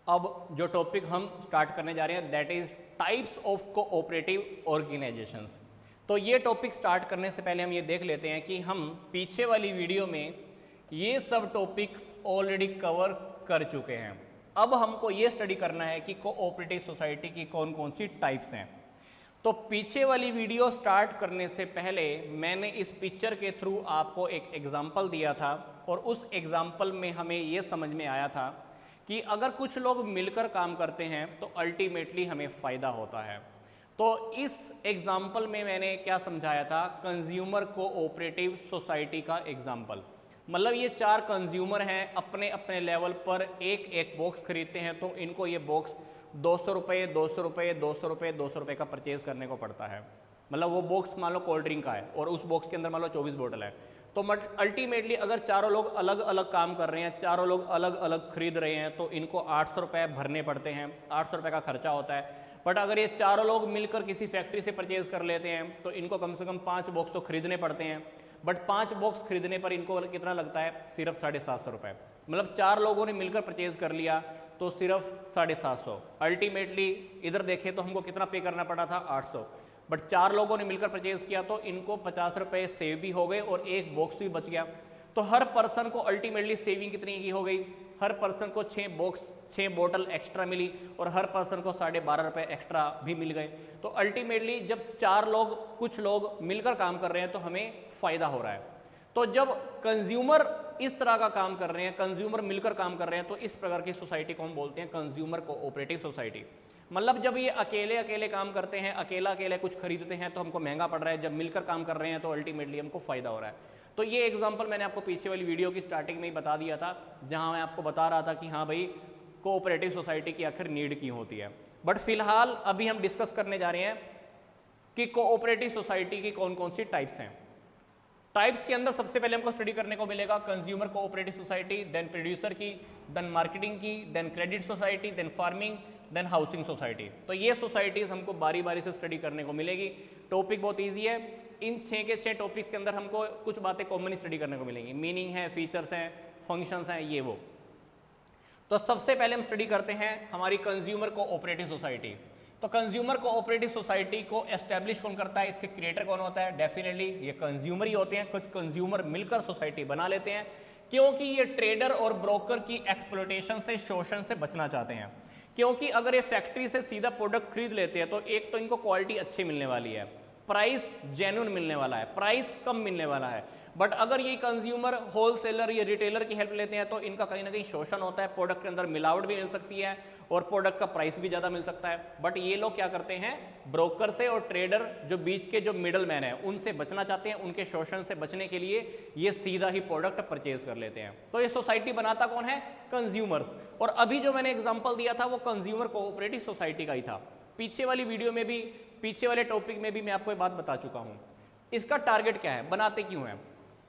अब जो टॉपिक हम स्टार्ट करने जा रहे हैं that is types of cooperative organisations. तो ये टॉपिक स्टार्ट करने से पहले हम ये देख लेते हैं कि हम पीछे वाली वीडियो में ये सब टॉपिक्स ऑलरेडी कवर कर चुके हैं। अब हमको ये स्टडी करना है कि कोऑपरेटिव सोसाइटी की कौन कौन सी टाइप्स हैं। तो पीछे वाली वीडियो स्टार्ट करने से पहले मैंने इस पिक्चर के थ्रू आपको एक एग्जाम्पल दिया था और उस एग्जाम्पल में हमें ये समझ में आया था कि अगर कुछ लोग मिलकर काम करते हैं तो अल्टीमेटली हमें फ़ायदा होता है। तो इस एग्जाम्पल में मैंने क्या समझाया था, कंज्यूमर कोऑपरेटिव सोसाइटी का एग्जाम्पल। मतलब ये चार कंज्यूमर हैं, अपने अपने लेवल पर एक एक बॉक्स खरीदते हैं, तो इनको ये बॉक्स 200 रुपये 200 रुपये 200 रुपये 200 रुपये का परचेज करने को पड़ता है। मतलब वो बॉक्स मान लो कोल्ड ड्रिंक का है और उस बॉक्स के अंदर मान लो 24 बोतल है। तो अल्टीमेटली अगर चारों लोग अलग अलग काम कर रहे हैं, चारों लोग अलग अलग खरीद रहे हैं, तो इनको 800 रुपये भरने पड़ते हैं, 800 रुपये का खर्चा होता है। बट अगर ये चारों लोग मिलकर किसी फैक्ट्री से परचेज कर लेते हैं तो इनको कम से कम 5 बॉक्स तो खरीदने पड़ते हैं। बट 5 बॉक्स खरीदने पर इनको कितना लगता है, सिर्फ 750 रुपये। मतलब 4 लोगों ने मिलकर परचेज कर लिया तो सिर्फ 750। अल्टीमेटली इधर देखें तो हमको कितना पे करना पड़ा था, 800। बट 4 लोगों ने मिलकर परचेज किया तो इनको 50 रुपये सेव भी हो गए और एक बॉक्स भी बच गया। तो हर पर्सन को अल्टीमेटली सेविंग कितनी की हो गई, हर पर्सन को 6 बोतल एक्स्ट्रा मिली और हर पर्सन को 12.5 रुपये एक्स्ट्रा भी मिल गए। तो अल्टीमेटली जब 4 लोग, कुछ लोग मिलकर काम कर रहे हैं तो हमें फ़ायदा हो रहा है। तो जब कंज्यूमर इस तरह का काम कर रहे हैं, कंज्यूमर मिलकर काम कर रहे हैं, तो इस प्रकार की सोसाइटी को हम बोलते हैं कंज्यूमर कोऑपरेटिव सोसाइटी। मतलब जब ये अकेले अकेले काम करते हैं, अकेला अकेले कुछ खरीदते हैं तो हमको महंगा पड़ रहा है, जब मिलकर काम कर रहे हैं तो अल्टीमेटली हमको फ़ायदा हो रहा है। तो ये एग्जाम्पल मैंने आपको पीछे वाली वीडियो की स्टार्टिंग में ही बता दिया था, जहाँ मैं आपको बता रहा था कि हाँ भाई कोऑपरेटिव सोसाइटी की आखिर नीड क्यों होती है। बट फिलहाल अभी हम डिस्कस करने जा रहे हैं कि कोऑपरेटिव सोसाइटी की कौन कौन सी टाइप्स हैं। टाइप्स के अंदर सबसे पहले हमको स्टडी करने को मिलेगा consumer cooperative society, then producer की, देन मार्केटिंग की, then credit society, then farming, then housing society. तो ये सोसाइटीज हमको बारी बारी से स्टडी करने को मिलेगी। टॉपिक बहुत ईजी है। इन 6 के 6 टॉपिक्स के अंदर हमको कुछ बातें कॉमन स्टडी करने को मिलेंगी, मीनिंग है, फीचर्स हैं, फंक्शंस हैं, ये वो। तो सबसे पहले हम स्टडी करते हैं हमारी कंज्यूमर कोऑपरेटिव सोसाइटी। तो कंज्यूमर कोऑपरेटिव सोसाइटी को एस्टेब्लिश कौन करता है, इसके क्रिएटर कौन होता है, डेफिनेटली ये कंज्यूमर ही होते हैं। कुछ कंज्यूमर मिलकर सोसाइटी बना लेते हैं क्योंकि ये ट्रेडर और ब्रोकर की एक्सप्लॉयटेशन से, शोषण से बचना चाहते हैं। क्योंकि अगर ये फैक्ट्री से सीधा प्रोडक्ट खरीद लेते हैं तो एक तो इनको क्वालिटी अच्छी मिलने वाली है, प्राइस जेन्युइन मिलने वाला है, प्राइस कम मिलने वाला है। बट अगर ये कंज्यूमर होलसेलर या रिटेलर की हेल्प लेते हैं तो इनका कहीं ना कहीं शोषण होता है, प्रोडक्ट के अंदर मिलावट भी मिल सकती है और प्रोडक्ट का प्राइस भी ज़्यादा मिल सकता है। बट ये लोग क्या करते हैं, ब्रोकर से और ट्रेडर जो बीच के जो मिडल मैन है उनसे बचना चाहते हैं। उनके शोषण से बचने के लिए ये सीधा ही प्रोडक्ट परचेज कर लेते हैं। तो ये सोसाइटी बनाता कौन है, कंज्यूमर्स। और अभी जो मैंने एग्जाम्पल दिया था वो कंज्यूमर कोऑपरेटिव सोसाइटी का ही था। पीछे वाली वीडियो में भी, पीछे वाले टॉपिक में भी मैं आपको ये बात बता चुका हूँ। इसका टारगेट क्या है, बनाते क्यों हैं।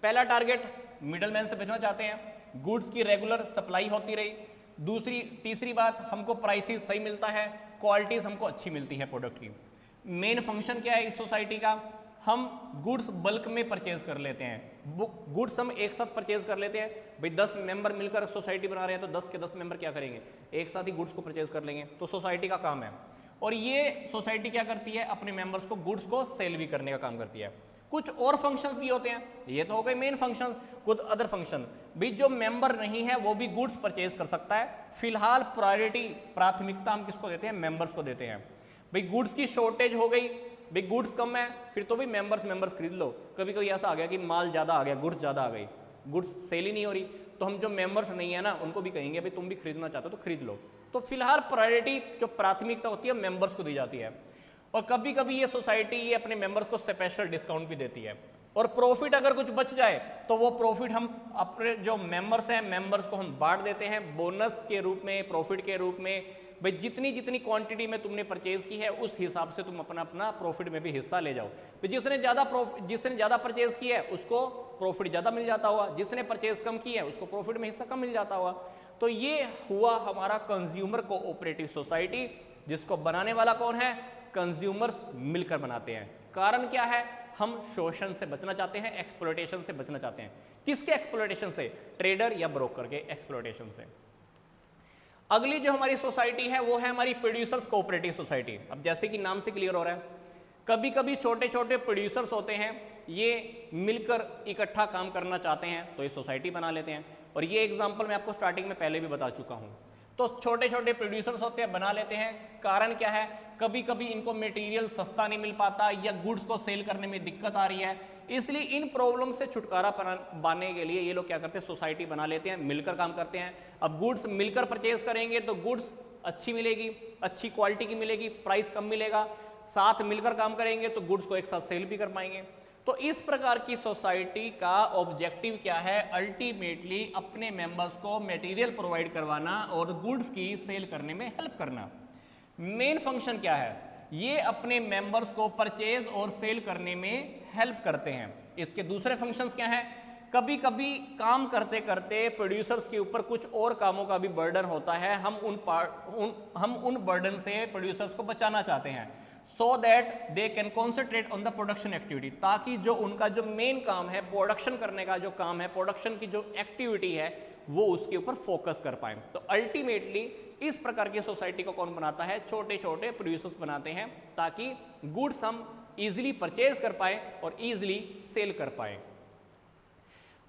पहला टारगेट, मिडलमैन से बचना चाहते हैं, गुड्स की रेगुलर सप्लाई होती रही। तीसरी बात, हमको प्राइसेस सही मिलता है, क्वालिटीज हमको अच्छी मिलती है प्रोडक्ट की। मेन फंक्शन क्या है इस सोसाइटी का, हम गुड्स बल्क में परचेज कर लेते हैं। गुड्स हम एक साथ परचेज कर लेते हैं। भाई 10 मेंबर मिलकर सोसाइटी बना रहे हैं तो 10 के 10 मेंबर क्या करेंगे, एक साथ ही गुड्स को परचेज कर लेंगे। तो सोसाइटी का काम है। और ये सोसाइटी क्या करती है, अपने मेंबर्स को गुड्स को सेल भी करने का काम करती है। कुछ और फंक्शंस भी होते हैं, ये तो हो गए मेन फंक्शन। कुछ अदर फंक्शन भी, जो मेंबर नहीं है वो भी गुड्स परचेज कर सकता है। फिलहाल प्रायोरिटी, प्राथमिकता हम किसको देते हैं, मेंबर्स को देते हैं। भाई गुड्स की शॉर्टेज हो गई, भाई गुड्स कम है, फिर तो भाई मेंबर्स खरीद लो। कभी कभी ऐसा आ गया कि माल ज़्यादा आ गया, गुड्स ज़्यादा आ गई, गुड्स सेल ही नहीं हो रही, तो हम जो मेंबर्स नहीं है ना उनको भी कहेंगे भाई तुम भी खरीदना चाहते हो तो खरीद लो। तो फिलहाल प्रायोरिटी, जो प्राथमिकता होती है, मेंबर्स को दी जाती है। और कभी कभी ये सोसाइटी ये अपने मेंबर्स को स्पेशल डिस्काउंट भी देती है। और प्रॉफिट अगर कुछ बच जाए तो वो प्रॉफिट हम अपने जो मेंबर्स हैं, मेंबर्स को हम बांट देते हैं बोनस के रूप में, प्रॉफिट के रूप में। भाई जितनी जितनी क्वांटिटी में तुमने परचेज की है उस हिसाब से तुम अपना अपना प्रॉफिट में भी हिस्सा ले जाओ। तो जिसने ज़्यादा परचेज की है उसको प्रॉफिट ज़्यादा मिल जाता हुआ, जिसने परचेज कम की है उसको प्रॉफिट में हिस्सा कम मिल जाता हुआ। तो ये हुआ हमारा कंज्यूमर कोऑपरेटिव सोसाइटी, जिसको बनाने वाला कौन है, कंज्यूमर्स मिलकर बनाते हैं। कारण क्या है, हम शोषण से बचना चाहते हैं, एक्सप्लॉयटेशन से बचना चाहते हैं। किसके एक्सप्लॉयटेशन से, ट्रेडर या ब्रोकर के एक्सप्लॉयटेशन से। अगली जो हमारी सोसाइटी है वो है हमारी प्रोड्यूसर्स कोऑपरेटिव सोसाइटी। अब जैसे कि नाम से क्लियर हो रहा है, कभी कभी छोटे छोटे प्रोड्यूसर्स होते हैं, ये मिलकर इकट्ठा काम करना चाहते हैं तो ये सोसाइटी बना लेते हैं। और ये एग्जांपल मैं आपको स्टार्टिंग में पहले भी बता चुका हूँ। तो छोटे छोटे प्रोड्यूसर्स होते हैं, बना लेते हैं। कारण क्या है, कभी कभी इनको मटेरियल सस्ता नहीं मिल पाता या गुड्स को सेल करने में दिक्कत आ रही है, इसलिए इन प्रॉब्लम से छुटकारा पाने के लिए ये लोग क्या करते हैं, सोसाइटी बना लेते हैं, मिलकर काम करते हैं। अब गुड्स मिलकर परचेज करेंगे तो गुड्स अच्छी मिलेगी, अच्छी क्वालिटी की मिलेगी, प्राइस कम मिलेगा। साथ मिलकर काम करेंगे तो गुड्स को एक साथ सेल भी कर पाएंगे। तो इस प्रकार की सोसाइटी का ऑब्जेक्टिव क्या है, अल्टीमेटली अपने मेंबर्स को मटेरियल प्रोवाइड करवाना और गुड्स की सेल करने में हेल्प करना। मेन फंक्शन क्या है, ये अपने मेंबर्स को परचेज और सेल करने में हेल्प करते हैं। इसके दूसरे फंक्शंस क्या हैं, कभी कभी काम करते करते प्रोड्यूसर्स के ऊपर कुछ और कामों का भी बर्डन होता है, हम उन बर्डन से प्रोड्यूसर्स को बचाना चाहते हैं, so that they can concentrate on the production activity, ताकि जो उनका जो मेन काम है, प्रोडक्शन करने का जो काम है, प्रोडक्शन की जो एक्टिविटी है, वो उसके ऊपर फोकस कर पाए। तो अल्टीमेटली इस प्रकार की सोसाइटी को कौन बनाता है, छोटे छोटे प्रोड्यूसर्स बनाते हैं, ताकि गुड्स हम इजीली परचेज कर पाए और इजीली सेल कर पाए।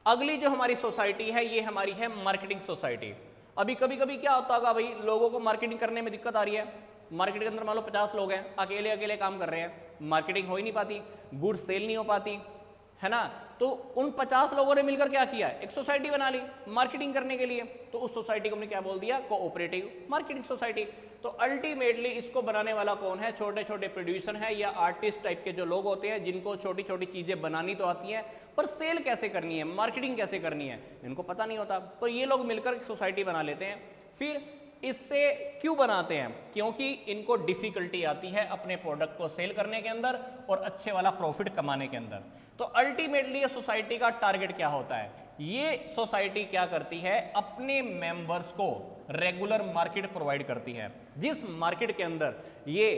अगली जो हमारी सोसाइटी है ये हमारी है मार्केटिंग सोसाइटी। अभी कभी कभी क्या होता होगा भाई, लोगों को मार्केटिंग करने में दिक्कत आ रही है। मार्केट के अंदर मान लो 50 लोग हैं, अकेले अकेले काम कर रहे हैं, मार्केटिंग हो ही नहीं पाती, गुड्स सेल नहीं हो पाती, है ना। तो उन 50 लोगों ने मिलकर क्या किया, एक सोसाइटी बना ली मार्केटिंग करने के लिए। तो उस सोसाइटी को हमने क्या बोल दिया, कोऑपरेटिव मार्केटिंग सोसाइटी। तो अल्टीमेटली इसको बनाने वाला कौन है, छोटे छोटे प्रोड्यूसर है या आर्टिस्ट टाइप के जो लोग होते हैं, जिनको छोटी छोटी चीजें बनानी तो आती हैं पर सेल कैसे करनी है, मार्केटिंग कैसे करनी है, इनको पता नहीं होता। तो ये लोग मिलकर सोसाइटी बना लेते हैं। फिर इससे क्यों बनाते हैं, क्योंकि इनको डिफिकल्टी आती है अपने प्रोडक्ट को सेल करने के अंदर और अच्छे वाला प्रॉफिट कमाने के अंदर। तो अल्टीमेटली ये सोसाइटी का टारगेट क्या होता है, ये सोसाइटी क्या करती है, अपने मेंबर्स को रेगुलर मार्केट प्रोवाइड करती है, जिस मार्केट के अंदर ये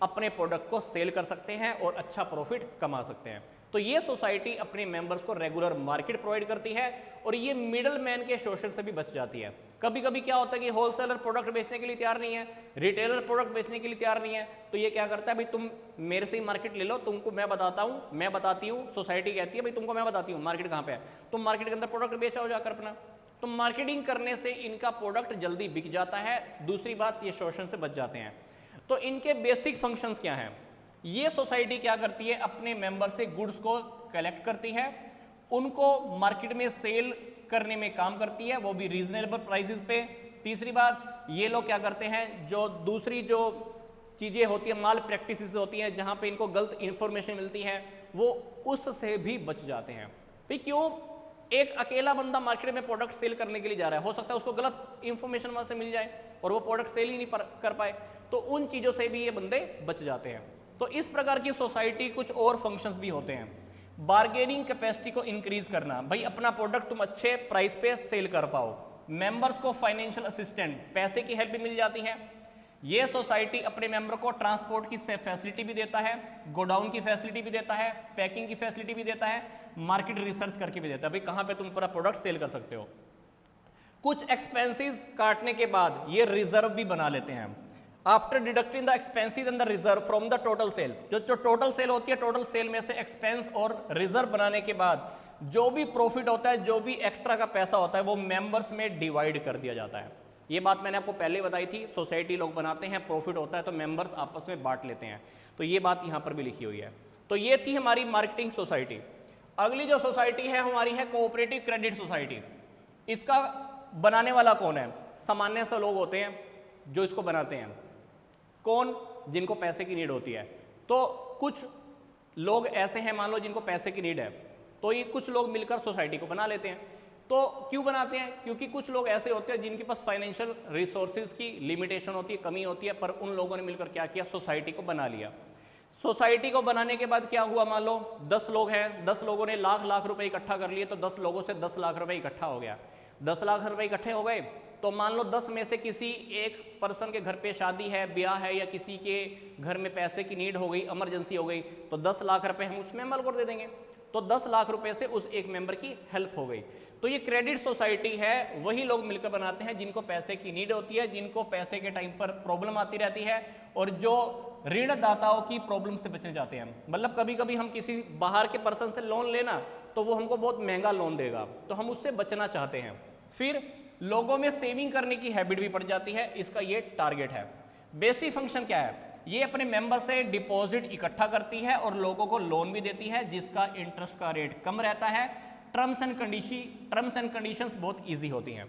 अपने प्रोडक्ट को सेल कर सकते हैं और अच्छा प्रॉफिट कमा सकते हैं। तो ये सोसाइटी अपने मेंबर्स को रेगुलर मार्केट प्रोवाइड करती है और ये मिडल मैन के शोषण से भी बच जाती है। कभी कभी क्या होता है कि होलसेलर प्रोडक्ट बेचने के लिए तैयार नहीं है, रिटेलर प्रोडक्ट बेचने के लिए तैयार नहीं है, तो ये क्या करता है, भाई तुम मेरे से ही मार्केट ले लो, तुमको मैं बताता हूँ, मैं बताती हूँ, सोसाइटी कहती है भाई तुमको मैं बताती हूँ मार्केट कहाँ पे है, तुम मार्केट के अंदर प्रोडक्ट बेचो जाकर अपना। तो मार्केटिंग करने से इनका प्रोडक्ट जल्दी बिक जाता है। दूसरी बात, ये शोषण से बच जाते हैं। तो इनके बेसिक फंक्शंस क्या हैं, ये सोसाइटी क्या करती है, अपने मेंबर से गुड्स को कलेक्ट करती है, उनको मार्केट में सेल करने में काम करती है, वो भी रीजनेबल प्राइसेस पे। तीसरी बात, ये लोग क्या करते हैं, जो दूसरी जो चीज़ें होती है, माल प्रैक्टिसेस होती हैं, जहाँ पे इनको गलत इंफॉर्मेशन मिलती है, वो उससे भी बच जाते हैं। भाई क्यों, एक अकेला बंदा मार्केट में प्रोडक्ट सेल करने के लिए जा रहा है, हो सकता है उसको गलत इंफॉर्मेशन वहाँ से मिल जाए और वो प्रोडक्ट सेल ही नहीं कर पाए, तो उन चीज़ों से भी ये बंदे बच जाते हैं। तो इस प्रकार की सोसाइटी कुछ और फंक्शंस भी होते हैं। बार्गेनिंग कैपेसिटी को इंक्रीज करना, भाई अपना प्रोडक्ट तुम अच्छे प्राइस पे सेल कर पाओ। मेंबर्स को फाइनेंशियल असिस्टेंट, पैसे की हेल्प भी मिल जाती है। ये सोसाइटी अपने मेंबर को ट्रांसपोर्ट की फैसिलिटी भी देता है, गोडाउन की फैसिलिटी भी देता है, पैकिंग की फैसिलिटी भी देता है, मार्केट रिसर्च करके भी देता है, भाई कहाँ पे तुम पूरा प्रोडक्ट सेल कर सकते हो। कुछ एक्सपेंसेस काटने के बाद ये रिजर्व भी बना लेते हैं। After deducting the expenses and the reserve from the total sale, जो टोटल सेल होती है, टोटल सेल में से एक्सपेंस और रिजर्व बनाने के बाद जो भी प्रॉफिट होता है, जो भी एक्स्ट्रा का पैसा होता है, वो मेंबर्स में डिवाइड कर दिया जाता है। ये बात मैंने आपको पहले बताई थी, सोसाइटी लोग बनाते हैं, प्रॉफिट होता है तो मेंबर्स आपस में बांट लेते हैं। तो ये बात यहाँ पर भी लिखी हुई है। तो ये थी हमारी मार्केटिंग सोसाइटी। अगली जो सोसाइटी है हमारी है कोऑपरेटिव क्रेडिट सोसाइटी। इसका बनाने वाला कौन है, सामान्य से लोग होते हैं जो इसको बनाते हैं। कौन, जिनको पैसे की नीड होती है। तो कुछ लोग ऐसे हैं, मान लो जिनको पैसे की नीड है, तो ये कुछ लोग मिलकर सोसाइटी को बना लेते हैं। तो क्यों बनाते हैं, क्योंकि कुछ लोग ऐसे होते हैं जिनके पास फाइनेंशियल रिसोर्सेज की लिमिटेशन होती है, कमी होती है, पर उन लोगों ने मिलकर क्या किया, सोसाइटी को बना लिया। सोसाइटी को बनाने के बाद क्या हुआ, मान लो 10 लोग हैं, 10 लोगों ने लाख रुपए इकट्ठा कर लिए, तो 10 लोगों से 10 लाख रुपए इकट्ठा हो गया। 10 लाख रुपए इकट्ठे हो गए, तो मान लो 10 में से किसी एक पर्सन के घर पे शादी है, ब्याह है, या किसी के घर में पैसे की नीड हो गई, इमरजेंसी हो गई, तो 10 लाख रुपए हम उस मेंबर को दे देंगे। तो 10 लाख रुपए से उस एक मेंबर की हेल्प हो गई। तो ये क्रेडिट सोसाइटी है, वही लोग मिलकर बनाते हैं जिनको पैसे की नीड होती है, जिनको पैसे के टाइम पर प्रॉब्लम आती रहती है, और जो ऋणदाताओं की प्रॉब्लम से बचने जाते हैं। मतलब कभी कभी हम किसी बाहर के पर्सन से लोन लेना तो वो हमको बहुत महंगा लोन देगा, तो हम उससे बचना चाहते हैं। फिर लोगों में सेविंग करने की हैबिट भी पड़ जाती है, इसका ये टारगेट है। बेसिक फंक्शन क्या है, ये अपने मेंबर से डिपॉजिट इकट्ठा करती है और लोगों को लोन भी देती है जिसका इंटरेस्ट का रेट कम रहता है। टर्म्स एंड कंडीशंस बहुत इजी होती हैं।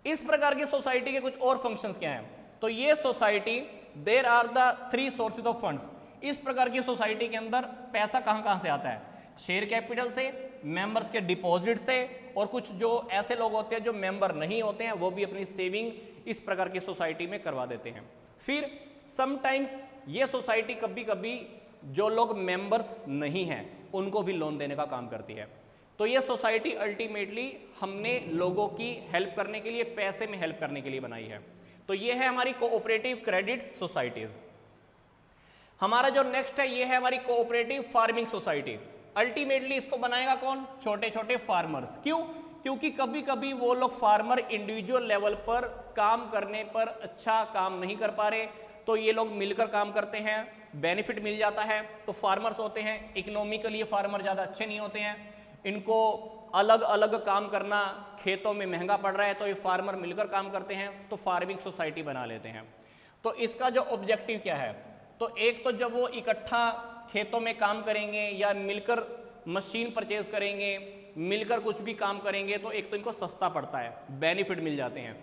इस प्रकार की सोसाइटी के कुछ और फंक्शंस क्या हैं, तो ये society there are the 3 sources of funds. इस प्रकार की सोसाइटी के अंदर पैसा कहाँ से आता है, शेयर कैपिटल से, मेंबर्स के डिपॉजिट से, और कुछ जो ऐसे लोग होते हैं जो मेंबर नहीं होते हैं वो भी अपनी सेविंग इस प्रकार की सोसाइटी में करवा देते हैं। फिर समटाइम्स ये सोसाइटी कभी कभी जो लोग मेंबर्स नहीं हैं उनको भी लोन देने का काम करती है। तो ये सोसाइटी अल्टीमेटली हमने लोगों की हेल्प करने के लिए, पैसे में हेल्प करने के लिए बनाई है। तो ये है हमारी कोऑपरेटिव क्रेडिट सोसाइटीज। हमारा जो नेक्स्ट है ये है हमारी कोऑपरेटिव फार्मिंग सोसाइटी। अल्टीमेटली इसको बनाएगा कौन, छोटे छोटे फार्मर्स। क्यों, क्योंकि कभी कभी वो लोग फार्मर इंडिविजुअल लेवल पर काम करने पर अच्छा काम नहीं कर पा रहे, तो ये लोग मिलकर काम करते हैं, बेनिफिट मिल जाता है। तो फार्मर्स होते हैं इकोनॉमिकली ये फार्मर ज़्यादा अच्छे नहीं होते हैं, इनको अलग अलग काम करना खेतों में महंगा पड़ रहा है, तो ये फार्मर मिलकर काम करते हैं, तो फार्मिंग सोसाइटी बना लेते हैं। तो इसका जो ऑब्जेक्टिव क्या है, तो एक तो जब वो इकट्ठा खेतों में काम करेंगे या मिलकर मशीन परचेज करेंगे, मिलकर कुछ भी काम करेंगे, तो एक तो इनको सस्ता पड़ता है, बेनिफिट मिल जाते हैं।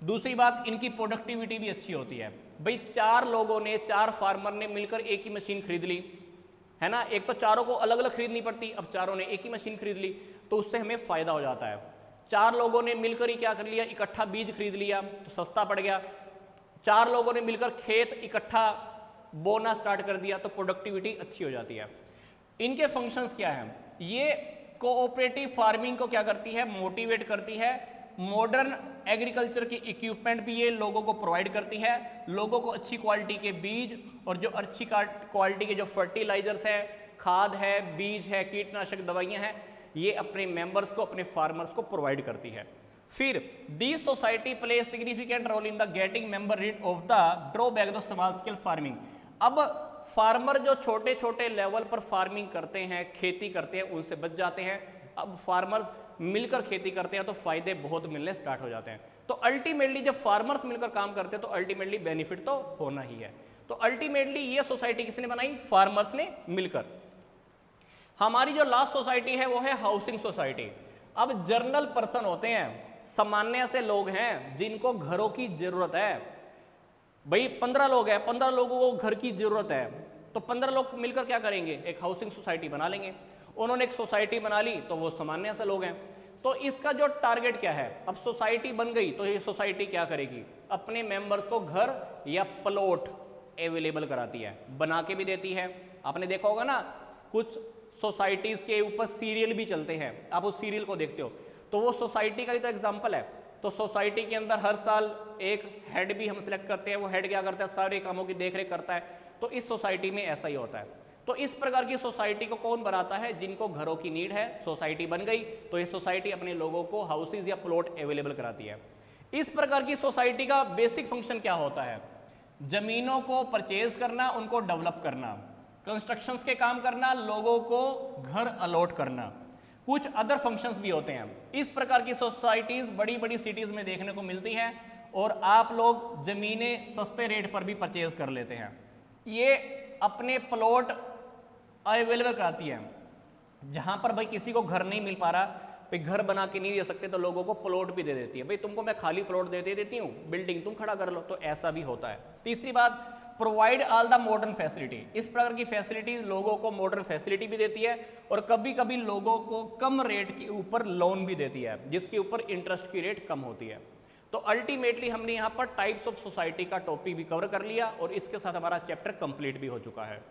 दूसरी बात, इनकी प्रोडक्टिविटी भी अच्छी होती है। भाई 4 लोगों ने, 4 फार्मर ने मिलकर एक ही मशीन खरीद ली है ना, एक तो चारों को अलग अलग खरीदनी पड़ती, अब चारों ने एक ही मशीन खरीद ली, तो उससे हमें फायदा हो जाता है। 4 लोगों ने मिलकर ही क्या कर लिया, इकट्ठा बीज खरीद लिया तो सस्ता पड़ गया। 4 लोगों ने मिलकर खेत इकट्ठा बोना स्टार्ट कर दिया तो प्रोडक्टिविटी अच्छी हो जाती है। इनके फंक्शंस क्या हैं, ये कोऑपरेटिव फार्मिंग को क्या करती है, मोटिवेट करती है। मॉडर्न एग्रीकल्चर की इक्विपमेंट भी ये लोगों को प्रोवाइड करती है, लोगों को अच्छी क्वालिटी के बीज और जो अच्छी क्वालिटी के जो फर्टिलाइजर्स है, खाद है, बीज है, कीटनाशक दवाइयाँ हैं, ये अपने मेंबर्स को, अपने फार्मर्स को प्रोवाइड करती है। फिर the society play significant role in the getting member rid of the drawback of small scale farming. अब फार्मर जो छोटे छोटे लेवल पर फार्मिंग करते हैं, खेती करते हैं, उनसे बच जाते हैं। अब फार्मर्स मिलकर खेती करते हैं तो फायदे बहुत मिलने स्टार्ट हो जाते हैं। तो अल्टीमेटली जब फार्मर्स मिलकर काम करते हैं तो अल्टीमेटली बेनिफिट तो होना ही है। तो अल्टीमेटली ये सोसाइटी किसने बनाई, फार्मर्स ने मिलकर। हमारी जो लास्ट सोसाइटी है वो है हाउसिंग सोसाइटी। अब जर्नल पर्सन होते हैं, सामान्य से लोग हैं जिनको घरों की जरूरत है। भाई 15 लोग हैं, 15 लोगों को घर की जरूरत है, तो 15 लोग मिलकर क्या करेंगे, एक हाउसिंग सोसाइटी बना लेंगे। उन्होंने एक सोसाइटी बना ली तो वो सामान्य से लोग हैं। तो इसका जो टारगेट क्या है, अब सोसाइटी बन गई तो ये सोसाइटी क्या करेगी, अपने मेंबर्स को घर या प्लॉट अवेलेबल कराती है, बना के भी देती है। आपने देखा होगा ना, कुछ सोसाइटीज के ऊपर सीरियल भी चलते हैं, आप उस सीरियल को देखते हो, तो वो सोसाइटी का ही तो एग्जाम्पल है। तो सोसाइटी के अंदर हर साल एक हेड भी हम सिलेक्ट करते हैं, वो हेड क्या करता है, सारे कामों की देखरेख करता है। तो इस सोसाइटी में ऐसा ही होता है। तो इस प्रकार की सोसाइटी को कौन बनाता है, जिनको घरों की नीड है, सोसाइटी बन गई तो ये सोसाइटी अपने लोगों को हाउसेज या प्लॉट अवेलेबल कराती है। इस प्रकार की सोसाइटी का बेसिक फंक्शन क्या होता है, जमीनों को परचेज करना, उनको डेवलप करना, कंस्ट्रक्शंस के काम करना, लोगों को घर अलॉट करना, कुछ अदर फंक्शंस भी होते हैं। इस प्रकार की सोसाइटीज बड़ी बड़ी सिटीज में देखने को मिलती हैं और आप लोग जमीनें सस्ते रेट पर भी परचेज कर लेते हैं। ये अपने प्लॉट अवेलेबल कराती है, जहां पर भाई किसी को घर नहीं मिल पा रहा, भाई घर बना के नहीं दे सकते तो लोगों को प्लॉट भी दे देती है, भाई तुमको मैं खाली प्लॉट दे देती हूँ, बिल्डिंग तुम खड़ा कर लो, तो ऐसा भी होता है। तीसरी बात, provide all the modern facility. इस प्रकार की फैसिलिटीज लोगों को मॉडर्न फैसिलिटी भी देती है और कभी कभी लोगों को कम रेट के ऊपर लोन भी देती है, जिसके ऊपर इंटरेस्ट की रेट कम होती है। तो अल्टीमेटली हमने यहाँ पर टाइप्स ऑफ सोसाइटी का टॉपिक भी कवर कर लिया और इसके साथ हमारा चैप्टर कंप्लीट भी हो चुका है।